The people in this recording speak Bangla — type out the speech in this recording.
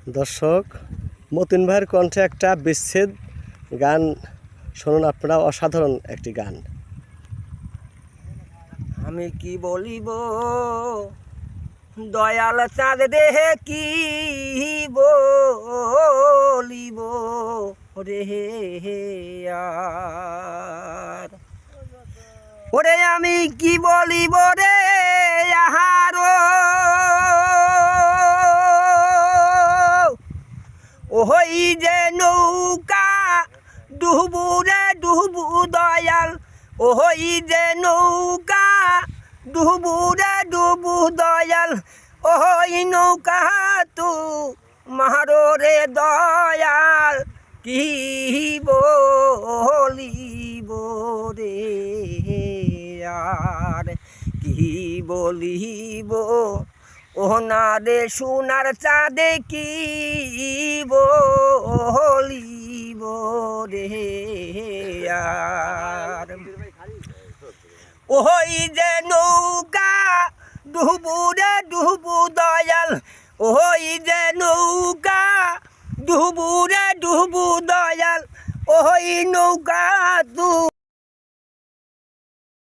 দর্শক, মতিন ভাইয়ের কণ্ঠে একটা বিচ্ছেদ গান শুনুন আপনারা। অসাধারণ একটি গান। আমি কি বলিব দয়াল চাঁদ রে, কি বলিব রে আর ওরে আমি কি বলিব রে আহার ওই যে নৌকা ডুবু রে ডুবু দয়াল, ওই যে নৌকা ডুবু রে ডুবু দয়াল, ওই নৌকা তু মারো রে দয়াল, কি বলিব রে আর কি বলিব ও না রে সোনার চাঁদে, কি বলিব রে আর ওই যে নৌকা ডুবু রে ডুবু দয়াল, ওই যে নৌকা ডুবু রে ডুবু দয়াল, ওই নৌকা তু